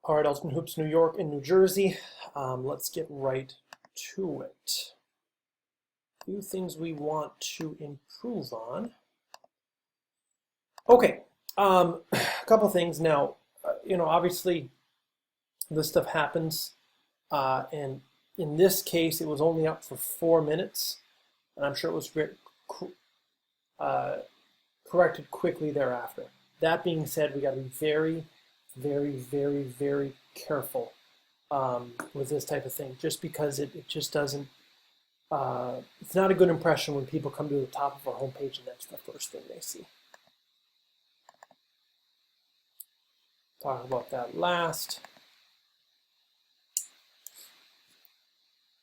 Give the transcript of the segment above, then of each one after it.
All right, Elston Hoops, New York and New Jersey. Let's get right to it. A few things we want to improve on. Okay, a couple things now. Obviously this stuff happens, and in this case, it was only up for 4 minutes, and I'm sure it was corrected quickly thereafter. That being said, we got to be very, very, very careful with this type of thing, just because it just doesn't, it's not a good impression when people come to the top of our homepage and that's the first thing they see. Talk about that last.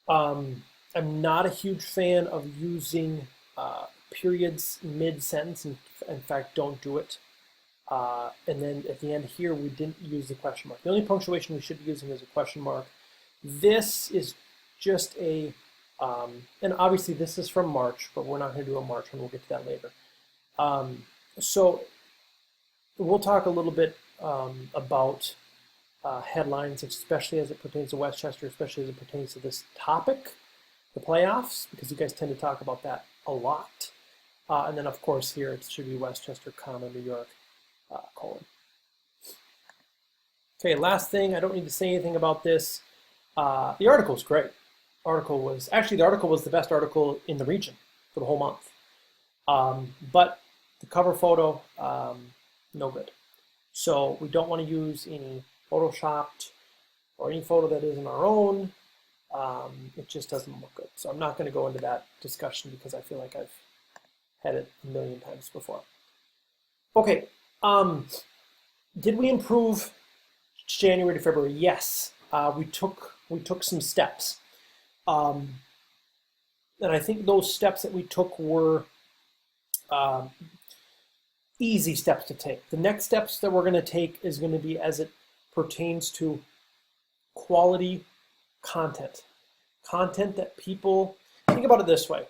I'm not a huge fan of using periods mid-sentence. In fact, don't do it. And then at the end here, we didn't use the question mark. The only punctuation we should be using is a question mark. This is just a, and obviously this is from March, but we're not going to do a March one. We'll get to that later. So we'll talk a little bit about headlines, especially as it pertains to Westchester, especially as it pertains to this topic, the playoffs, because you guys tend to talk about that a lot. And then, of course, here it should be Westchester, New York, colon. Okay, last thing, I don't need to say anything about this. The article is great. The article was the best article in the region for the whole month. But the cover photo, no good. So we don't want to use any photoshopped or any photo that isn't our own. It just doesn't look good. So I'm not going to go into that discussion because I feel like I've had it a million times before. Okay, did we improve January to February? Yes, we took some steps, and I think those steps that we took were easy steps to take. The next steps that we're going to take is going to be as it pertains to quality content that people think about it this way.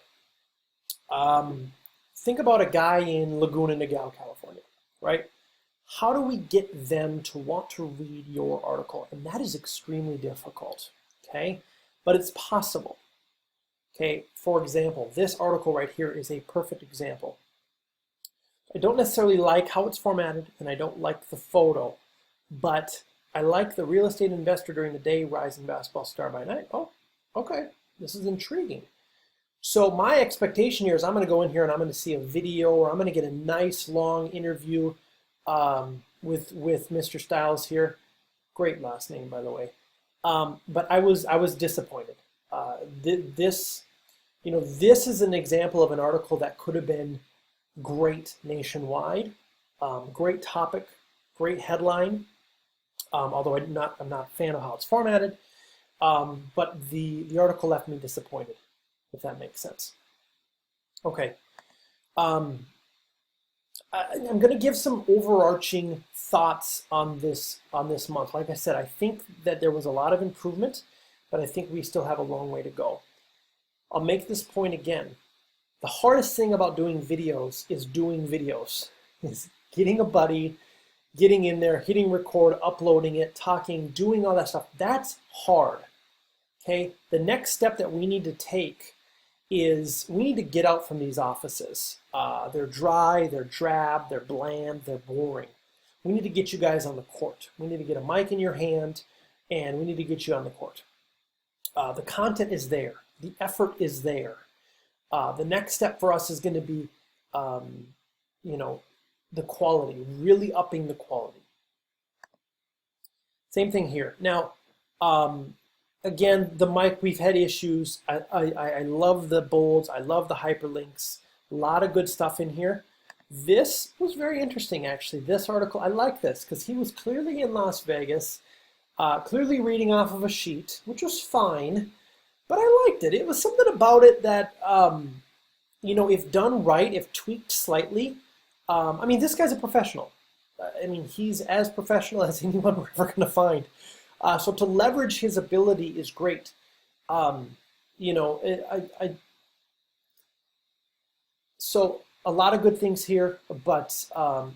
Think about a guy in Laguna Niguel, California, right? How do we get them to want to read your article? And that is extremely difficult, okay? But it's possible, okay? For example, this article right here is a perfect example. I don't necessarily like how it's formatted, and I don't like the photo, but I like the real estate investor during the day, rising basketball star by night. Oh, okay, this is intriguing. So my expectation here is I'm going to go in here and I'm going to see a video, or I'm going to get a nice long interview with Mr. Stiles here. Great last name, by the way. But I was disappointed. This is an example of an article that could have been great nationwide, great topic, great headline. Although I'm not a fan of how it's formatted, but the article left me disappointed, if that makes sense. Okay, I'm going to give some overarching thoughts on this month. Like I said, I think that there was a lot of improvement, but I think we still have a long way to go. I'll make this point again. The hardest thing about doing videos is getting a buddy, getting in there, hitting record, uploading it, talking, doing all that stuff. That's hard, okay? The next step that we need to take is we need to get out from these offices. They're dry, they're drab, they're bland, they're boring. We need to get you guys on the court. We need to get a mic in your hand, and we need to get you on the court. The content is there. The effort is there. The next step for us is going to be, the quality, really upping the quality. Same thing here. Now, again, the mic, we've had issues. I love the bolds. I love the hyperlinks. A lot of good stuff in here. This was very interesting, actually. This article, I like this because he was clearly in Las Vegas, clearly reading off of a sheet, which was fine, but I liked it. It was something about it that, if done right, if tweaked slightly, this guy's a professional. He's as professional as anyone we're ever going to find. So to leverage his ability is great. So a lot of good things here, but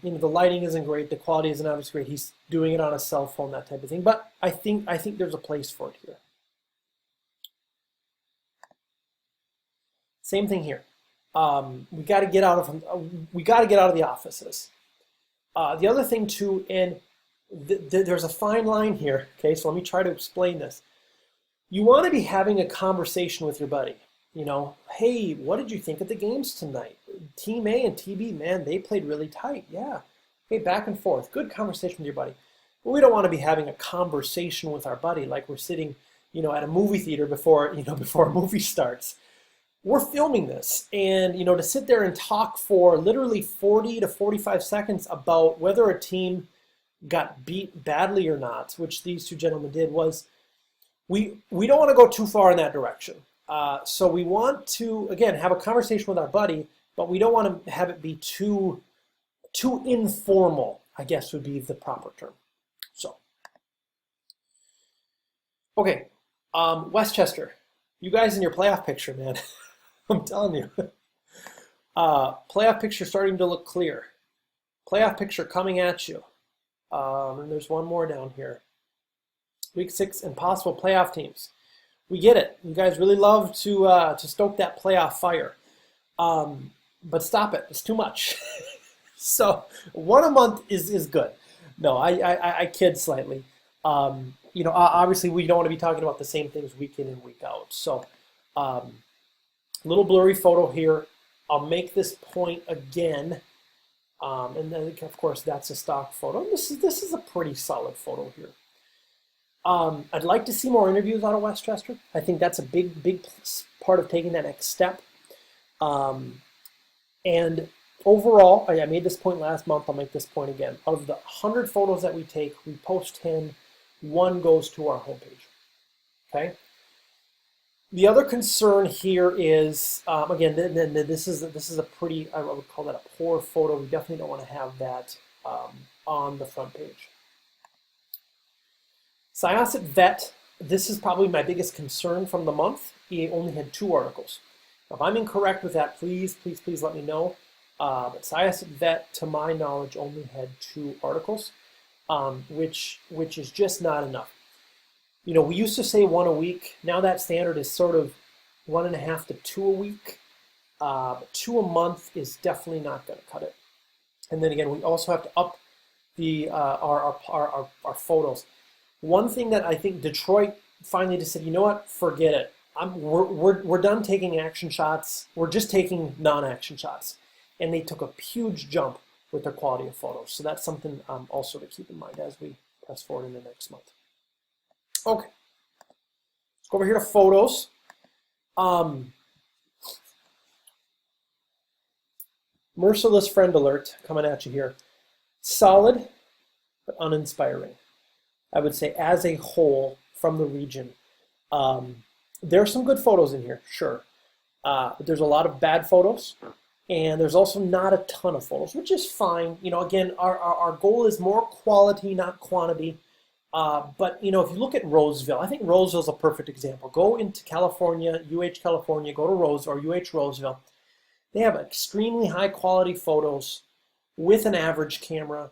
you know, the lighting isn't great, the quality isn't obviously great. He's doing it on a cell phone, that type of thing. But I think there's a place for it here. Same thing here. We got to get out of the offices. The other thing too, and there's a fine line here. Okay, so let me try to explain this. You want to be having a conversation with your buddy. You know, hey, what did you think of the games tonight? Team A and TB, man, they played really tight. Yeah. Okay, back and forth. Good conversation with your buddy. But we don't want to be having a conversation with our buddy like we're sitting, you know, at a movie theater before a movie starts. We're filming this, and you know, to sit there and talk for literally 40 to 45 seconds about whether a team got beat badly or not, which these two gentlemen did, was we don't want to go too far in that direction. So we want to, again, have a conversation with our buddy, but we don't want to have it be too informal, I guess would be the proper term. So, okay, Westchester, you guys in your playoff picture, man. I'm telling you. Playoff picture starting to look clear. Playoff picture coming at you. And there's one more down here. Week 6 and possible playoff teams. We get it. You guys really love to stoke that playoff fire. But stop it. It's too much. So one a month is good. No, I kid slightly. You know, obviously we don't want to be talking about the same things week in and week out. So little blurry photo here. I'll make this point again. And then, of course, that's a stock photo. This is a pretty solid photo here. I'd like to see more interviews out of Westchester. I think that's a big part of taking that next step. And overall, I made this point last month. I'll make this point again. Of the 100 photos that we take, we post 10. 1 goes to our homepage. Okay. The other concern here is, again, this is a pretty, I would call that a poor photo. We definitely don't want to have that on the front page. Syosset Vet, this is probably my biggest concern from the month. He only had 2 articles. Now, if I'm incorrect with that, please let me know. But Syosset Vet, to my knowledge, only had 2 articles, which is just not enough. You know, we used to say 1 a week. Now that standard is sort of 1.5 to 2 a week. 2 a month is definitely not going to cut it. And then again, we also have to up the our photos. One thing that I think Detroit finally just said, you know what, forget it. We're done taking action shots. We're just taking non-action shots. And they took a huge jump with their quality of photos. So that's something also to keep in mind as we press forward in the next month. Okay, let's go over here to photos. Merciless friend alert coming at you here. Solid, but uninspiring. I would say as a whole from the region. There are some good photos in here, sure. But there's a lot of bad photos. And there's also not a ton of photos, which is fine. You know, again, our goal is more quality, not quantity. But, you know, if you look at Roseville, I think Roseville's a perfect example. Go into California, California, go to Roseville. They have extremely high quality photos with an average camera,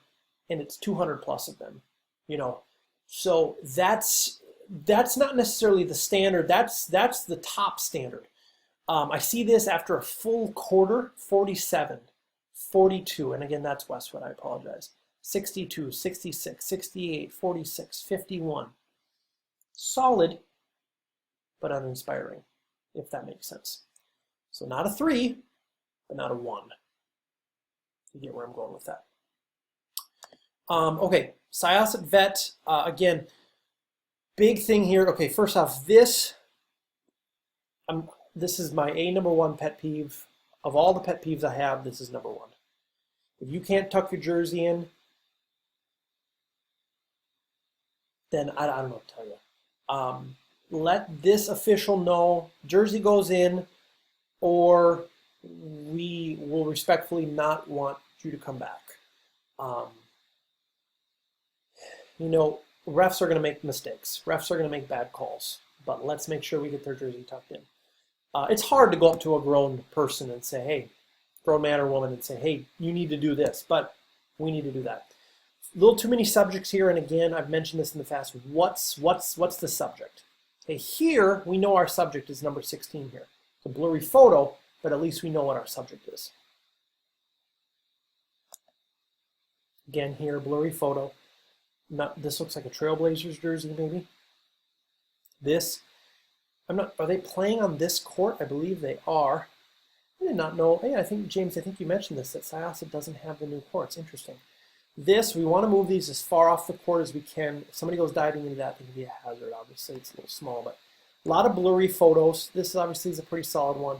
and it's 200 plus of them, you know. So that's not necessarily the standard. That's the top standard. I see this after a full quarter, 47, 42, and again, that's Westwood, I apologize. 62, 66, 68, 46, 51. Solid, but uninspiring, if that makes sense. So not a 3, but not a 1. You get where I'm going with that. Okay, Syosset Vet, again, big thing here. Okay, first off, this is my number 1 pet peeve. Of all the pet peeves I have, this is number 1. If you can't tuck your jersey in, then I don't know what to tell you. Let this official know jersey goes in, or we will respectfully not want you to come back. You know, refs are going to make mistakes. Refs are going to make bad calls, but let's make sure we get their jersey tucked in. It's hard to go up to a grown person and say, hey, grown man or woman and say, hey, you need to do this, but we need to do that. A little too many subjects here, and again, I've mentioned this in the past. What's the subject? Okay, here we know our subject is number 16 here. It's a blurry photo, but at least we know what our subject is. Again, here, blurry photo. This looks like a Trailblazers jersey, maybe. This, are they playing on this court? I believe they are. I did not know. Hey, James, I think you mentioned this, that Syosset doesn't have the new courts. Interesting. This, we want to move these as far off the court as we can. If somebody goes diving into that, it can be a hazard. Obviously, it's a little small, but a lot of blurry photos. This obviously is a pretty solid one.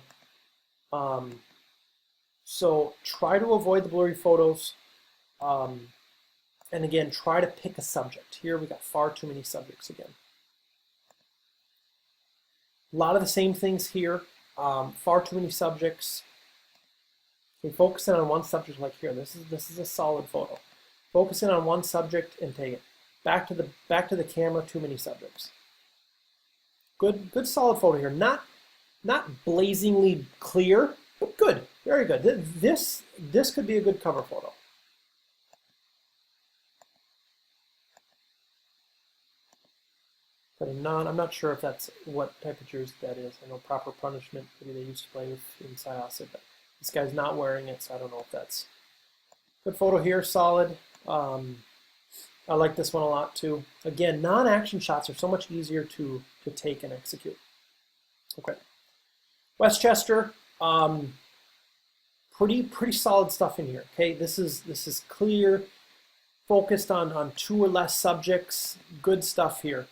So try to avoid the blurry photos. And again, try to pick a subject. Here we got far too many subjects again. A lot of the same things here. Far too many subjects. Okay, focusing on one subject like here. This is a solid photo. Focusing on one subject and take it. Back to the camera, too many subjects. Good solid photo here. Not blazingly clear, but good. Very good. This could be a good cover photo. But I'm not sure if that's what type of jersey that is. I know Proper Punishment, maybe they used to play with in Syosset, but this guy's not wearing it, so I don't know if that's good photo here, solid. I like this one a lot too. Again, non-action shots are so much easier to take and execute. Okay. Westchester, pretty solid stuff in here. Okay, this is clear, focused on 2 or less subjects. Good stuff here.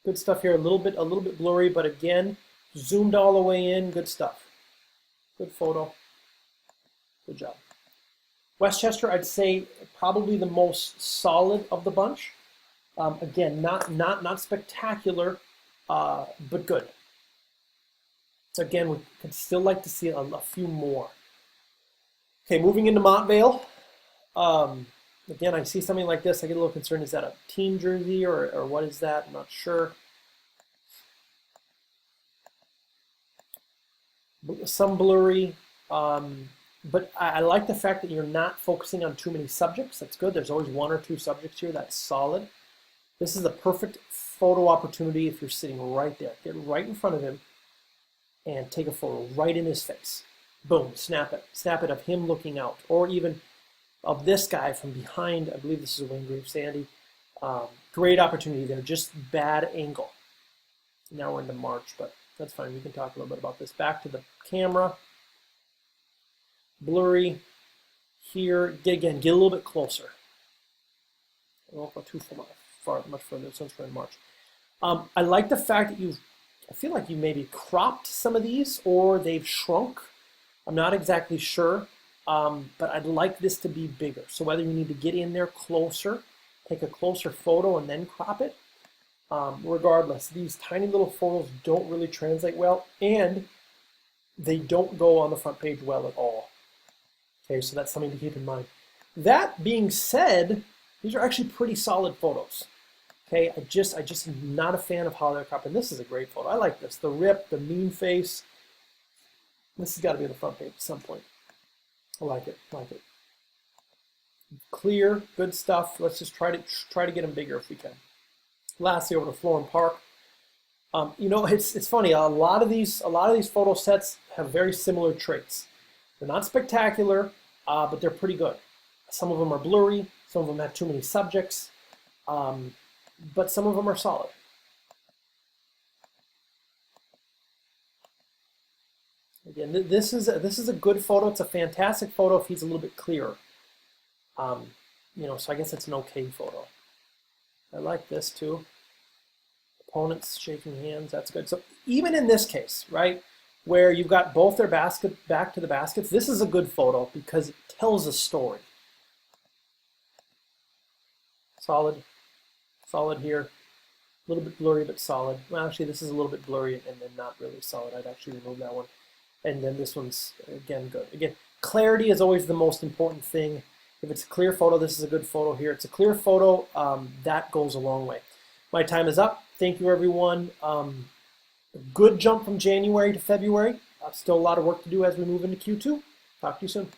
Good stuff here. A little bit blurry, but again, zoomed all the way in. Good stuff. Good photo. Good job. Westchester, I'd say probably the most solid of the bunch. Again, not spectacular, but good. So again, we could still like to see a few more. Okay, moving into Montvale. Again, I see something like this, I get a little concerned. Is that a team jersey or what is that? I'm not sure. Some blurry, but I like the fact that you're not focusing on too many subjects. That's good. There's always 1 or 2 subjects here. That's solid. This is the perfect photo opportunity if you're sitting right there. Get right in front of him and take a photo right in his face. Boom, snap it. Snap it of him looking out, or even of this guy from behind. I believe this is Wayne Graves Sandy. Great opportunity there, just bad angle. Now we're into March, but that's fine. We can talk a little bit about this. Back to the camera. Blurry here. Again, get a little bit closer. I won't go too much further since we're in March. I like the fact that I feel like you maybe cropped some of these or they've shrunk. I'm not exactly sure. But I'd like this to be bigger. So whether you need to get in there closer, take a closer photo and then crop it, regardless, these tiny little photos don't really translate well, and they don't go on the front page well at all. Okay, so that's something to keep in mind. That being said, these are actually pretty solid photos. Okay, I just am not a fan of how they're cropped. And this is a great photo. I like this. The rip, the mean face. This has got to be on the front page at some point. I like it. Clear, good stuff. Let's just try to get them bigger if we can. Lastly, over to Florham Park. You know, it's funny. A lot of these photo sets have very similar traits. They're not spectacular, but they're pretty good. Some of them are blurry. Some of them have too many subjects, but some of them are solid. Again, this is a good photo. It's a fantastic photo if he's a little bit clearer. You know, so I guess it's an okay photo. I like this too. Opponents shaking hands, that's good. So even in this case, right, where you've got both their back to the baskets, this is a good photo because it tells a story. Solid here. A little bit blurry, but solid. Well, actually, this is a little bit blurry and then not really solid. I'd actually remove that one. And then this one's, again, good. Again, clarity is always the most important thing. If it's a clear photo, this is a good photo here. It's a clear photo, that goes a long way. My time is up. Thank you, everyone. Good jump from January to February. Still a lot of work to do as we move into Q2. Talk to you soon.